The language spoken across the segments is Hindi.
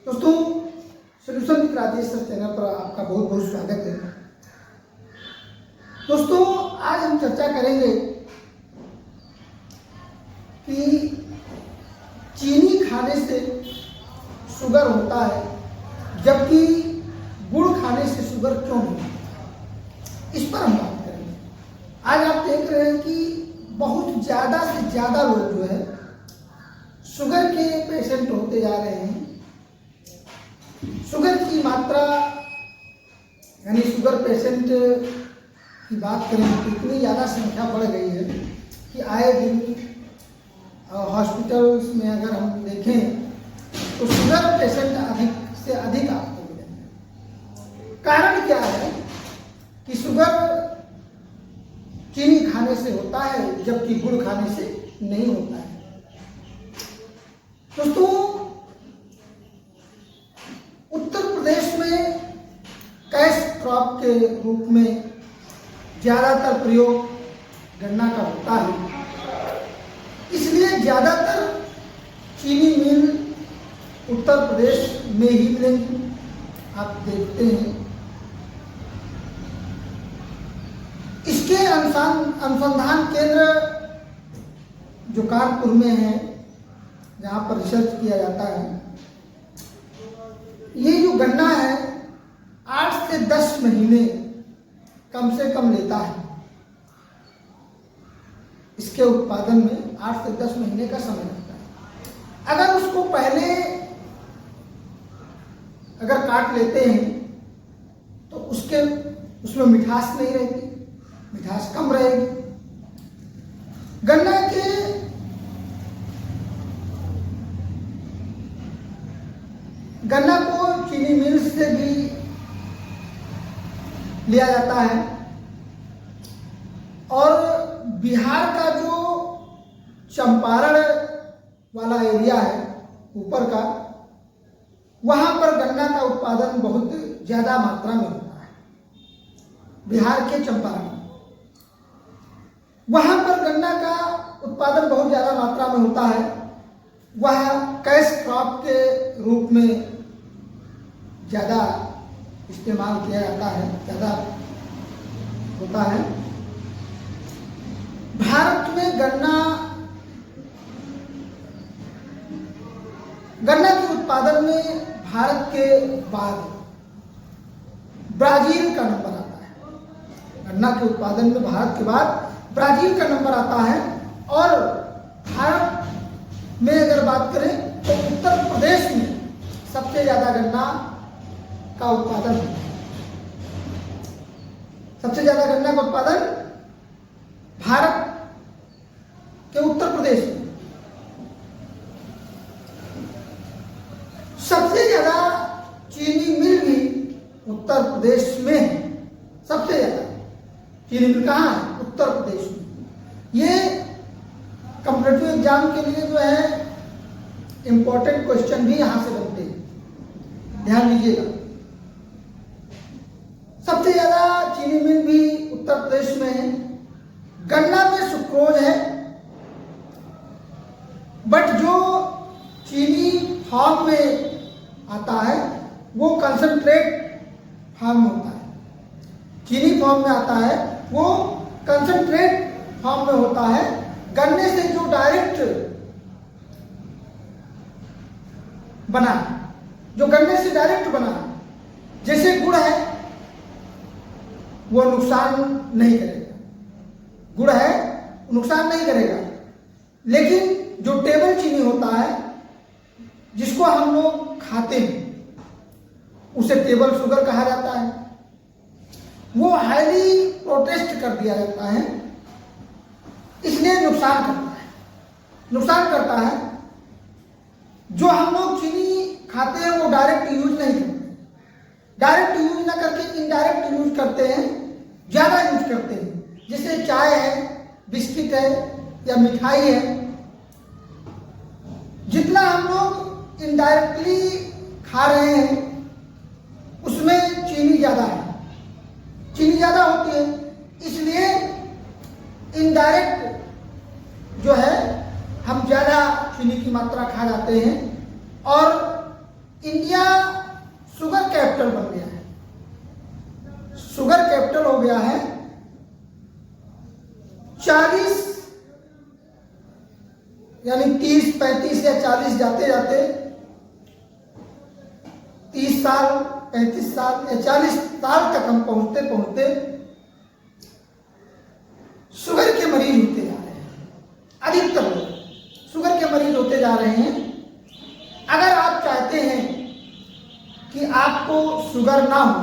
दोस्तों, solution with Rajesh sir channel पर आपका बहुत बहुत स्वागत है। दोस्तों, आज हम चर्चा करेंगे कि चीनी खाने से शुगर होता है, जबकि गुड़ खाने से शुगर क्यों नहीं होता, इस पर हम बात करेंगे। आज आप देख रहे हैं कि बहुत ज़्यादा से ज़्यादा लोग जो है शुगर के पेशेंट होते जा रहे हैं। शुगर की मात्रा यानी शुगर पेशेंट की बात करें तो इतनी ज़्यादा संख्या बढ़ गई है कि आए दिन हॉस्पिटल्स में अगर हम देखें तो शुगर पेशेंट अधिक से अधिक आपको मिलेंगे। कारण क्या है कि शुगर चीनी खाने से होता है, जबकि गुड़ खाने से नहीं होता है। दोस्तों, उत्तर प्रदेश में कैश क्रॉप के रूप में ज़्यादातर प्रयोग गन्ना का होता है, इसलिए ज़्यादातर चीनी मिल उत्तर प्रदेश में ही मिलेंगी। आप देखते हैं इसके अनुसंधान केंद्र जो कानपुर में है, जहाँ पर रिसर्च किया जाता है, ये जो गन्ना है 8 से 10 महीने कम से कम लेता है। इसके उत्पादन में 8 से 10 महीने का समय लगता है। अगर उसको पहले अगर काट लेते हैं तो उसमें मिठास नहीं रहेगी, मिठास कम रहेगी। गन्ना को चीनी मिल से भी लिया जाता है, और बिहार का जो चंपारण वाला एरिया है ऊपर का, वहां पर गन्ना का उत्पादन बहुत ज्यादा मात्रा में होता है। बिहार के चंपारण, वहां पर गन्ना का उत्पादन बहुत ज्यादा मात्रा में होता है। वह कैश क्रॉप के रूप में ज़्यादा इस्तेमाल किया जाता है, ज़्यादा होता है। भारत में गन्ना के उत्पादन में भारत के बाद ब्राजील का नंबर आता है। गन्ना के उत्पादन में भारत के बाद ब्राजील का नंबर आता है, और भारत में अगर बात करें तो उत्तर प्रदेश में सबसे ज़्यादा गन्ना का उत्पादन होता है। सबसे ज्यादा गन्ना का उत्पादन भारत के उत्तर प्रदेश में। सबसे ज्यादा चीनी मिल भी उत्तर प्रदेश में है। सबसे ज्यादा चीनी मिल कहाँ है? उत्तर प्रदेश में। ये कॉम्पिटिटिव एग्जाम के लिए जो है इंपॉर्टेंट क्वेश्चन भी यहां से बनते हैं, ध्यान दीजिएगा। सबसे ज्यादा चीनी मिल भी उत्तर प्रदेश में है। गन्ना में सुक्रोज है, बट जो चीनी फॉर्म में आता है वो कंसंट्रेट फॉर्म में होता है। चीनी फॉर्म में आता है वो कंसंट्रेट फॉर्म में होता है। गन्ने से जो डायरेक्ट बना, जो गन्ने से डायरेक्ट बना, जैसे गुड़ है, वो नुकसान नहीं करेगा। गुड़ है, नुकसान नहीं करेगा। लेकिन जो टेबल चीनी होता है, जिसको हम लोग खाते हैं, उसे टेबल शुगर कहा जाता है। वो हाईली प्रोटेस्ट कर दिया जाता है, इसलिए नुकसान करता है। नुकसान करता है। जो हम लोग चीनी खाते हैं वो डायरेक्ट यूज नहीं करते। डायरेक्ट यूज ना करके इनडायरेक्ट यूज करते हैं, ज्यादा यूज करते हैं। जैसे चाय है, बिस्किट है या मिठाई है, जितना हम लोग इनडायरेक्टली खा रहे हैं उसमें चीनी ज्यादा है, चीनी ज्यादा होती है। इसलिए इनडायरेक्ट जो है हम ज्यादा चीनी की मात्रा खा जाते हैं। और इंडिया शुगर कैपिटल बन गया है। शुगर कैपिटल हो गया है 40, यानी 30, 35 या 40 जाते जाते 30 साल, 35 साल या 40 साल तक हम पहुंचते पहुंचते शुगर के मरीज होते जा रहे हैं। अधिकतर लोग शुगर के मरीज होते जा रहे हैं। अगर आप चाहते हैं कि आपको शुगर ना हो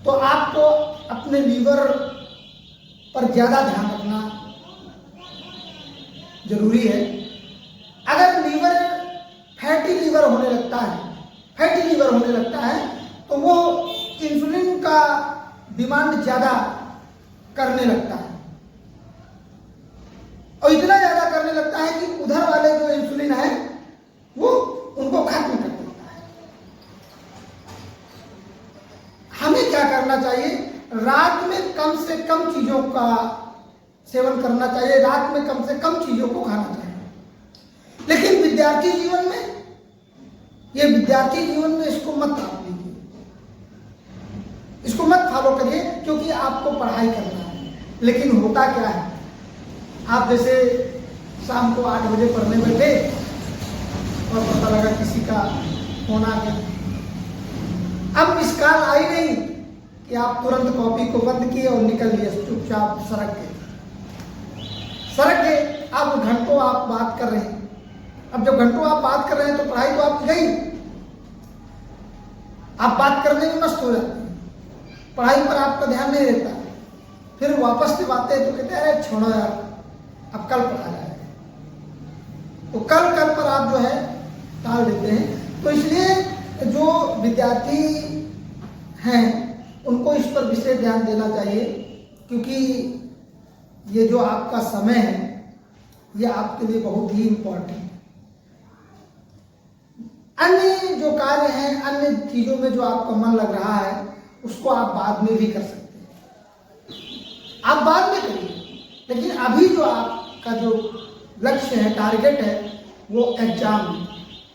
तो आपको अपने लीवर पर ज्यादा ध्यान रखना जरूरी है। अगर लीवर फैटी लीवर होने लगता है तो वो इंसुलिन का डिमांड ज्यादा करने लगता है और इतना ज्यादा करने लगता है कि उधर वाले जो इंसुलिन है वो उनको खत्म कर देता है। हमें क्या करना चाहिए? रात में कम से कम चीजों का सेवन करना चाहिए, रात में कम से कम चीजों को खाना चाहिए। लेकिन विद्यार्थी जीवन में इसको मत आप लीजिए, इसको मत फॉलो करिए, क्योंकि आपको पढ़ाई करना है। लेकिन होता क्या है, आप जैसे शाम को 8 बजे पढ़ने बैठे और पता लगा किसी का फोन आ गया। अब मिस कॉल आई नहीं कि आप तुरंत कॉपी को बंद किए और निकल लिए, चुपचाप सड़क के अब घंटों आप बात कर रहे हैं। अब जब घंटों आप बात कर रहे हैं तो पढ़ाई तो आपकी गई, आप बात करने में मस्त हो जाते हैं, पढ़ाई पर आपका ध्यान नहीं रहता। फिर वापस जब आते हैं तो कहते हैं अरे छोड़ो यार, अब कल पढ़ा जाएगा। तो कल पर आप जो है टाल देते हैं। तो इसलिए जो विद्यार्थी हैं उनको इस पर विशेष ध्यान देना चाहिए, क्योंकि ये जो आपका समय है ये आपके लिए बहुत ही इम्पोर्टेंट है। अन्य जो कार्य हैं, अन्य चीजों में जो आपका मन लग रहा है उसको आप बाद में भी कर सकते हैं, आप बाद में करिए। लेकिन अभी जो आपका जो लक्ष्य है, टारगेट है, वो एग्जाम,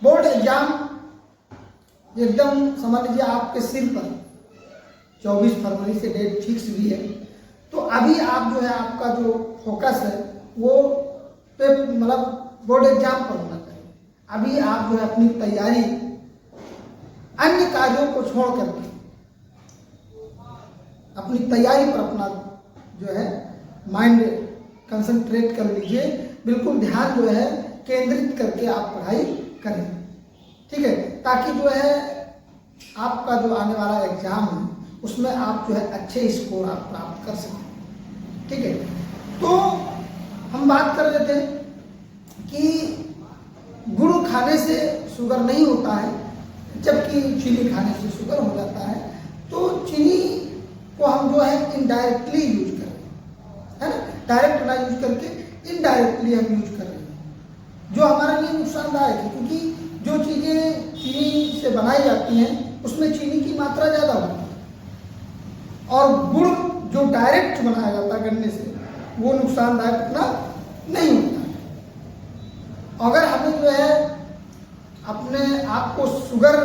बोर्ड एग्जाम एकदम समझ लीजिए आपके सिर पर 24 फरवरी से डेट फिक्स भी है। तो अभी आप जो है आपका जो फोकस है वो पे मतलब बोर्ड एग्जाम पर होना चाहिए। अभी आप जो है अपनी तैयारी अन्य कार्यों को छोड़ करके अपनी तैयारी पर अपना जो है माइंड कंसंट्रेट कर लीजिए, बिल्कुल ध्यान जो है केंद्रित करके आप पढ़ाई करें, ठीक है, ताकि जो है आपका जो आने वाला एग्जाम है उसमें आप जो है अच्छे स्कोर आप प्राप्त कर सकें, ठीक है। तो हम बात कर रहे थे कि गुड़ खाने से शुगर नहीं होता है, जबकि चीनी खाने से शुगर हो जाता है। तो चीनी को हम जो है इनडायरेक्टली यूज कर रहे हैं, है ना, डायरेक्ट ना यूज करके इनडायरेक्टली हम यूज कर रहे हैं, जो हमारे लिए नुकसानदायक है। क्योंकि जो चीज़ें चीनी से बनाई जाती हैं उसमें चीनी की मात्रा ज़्यादा होती है, और गुड़ जो डायरेक्ट बनाया जाता है गन्ने से वो नुकसानदायक उतना नहीं होता है। अगर हमें जो है अपने आप को शुगर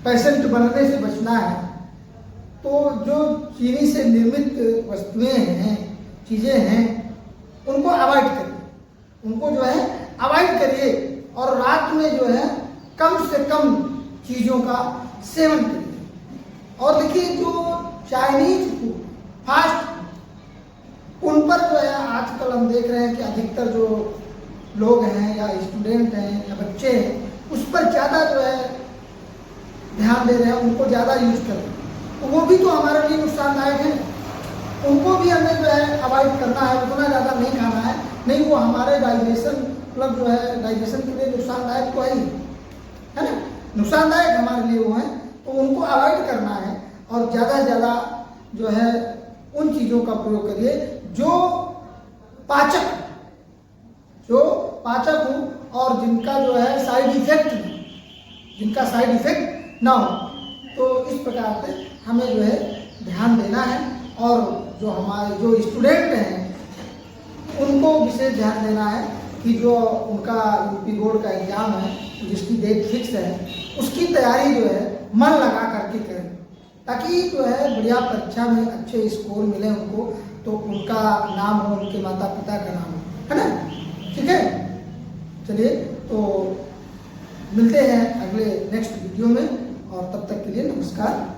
पेशेंट बनने से बचना है तो जो चीनी से निर्मित वस्तुएं हैं, चीज़ें हैं, उनको अवॉइड करिए, उनको जो है अवॉइड करिए, और रात में जो है कम से कम चीज़ों का सेवन करिए। और देखिए जो चाइनीज फूड, फास्ट फूड, उन पर जो है आजकल हम देख रहे हैं कि अधिकतर जो लोग हैं या स्टूडेंट हैं या बच्चे हैं उस पर ज़्यादा जो है ध्यान दे रहे हैं, उनको ज़्यादा यूज कर रहे हैं। तो वो भी तो हमारे लिए नुकसानदायक है, उनको भी हमें जो है अवॉइड करना है, उतना ज़्यादा नहीं खाना है, नहीं वो हमारे डाइजेशन मतलब जो है डाइजेशन के लिए नुकसानदायक तो है ना, नुकसानदायक हमारे लिए वो है, तो उनको अवॉइड करना है। और ज़्यादा से ज़्यादा जो है उन चीज़ों का प्रयोग करिए जो पाचक हो और जिनका जो है साइड इफेक्ट ना हो। तो इस प्रकार से हमें जो है ध्यान देना है, और जो हमारे जो स्टूडेंट हैं उनको विशेष ध्यान देना है कि जो उनका यूपी बोर्ड का एग्ज़ाम है जिसकी डेट फिक्स है उसकी तैयारी जो है मन लगा करके करें, ताकि जो है बढ़िया परीक्षा में अच्छे स्कोर मिले उनको, तो उनका नाम हो, उनके माता पिता का नाम हो, है ना। ठीक है, चलिए तो मिलते हैं अगले नेक्स्ट वीडियो में, और तब तक के लिए नमस्कार।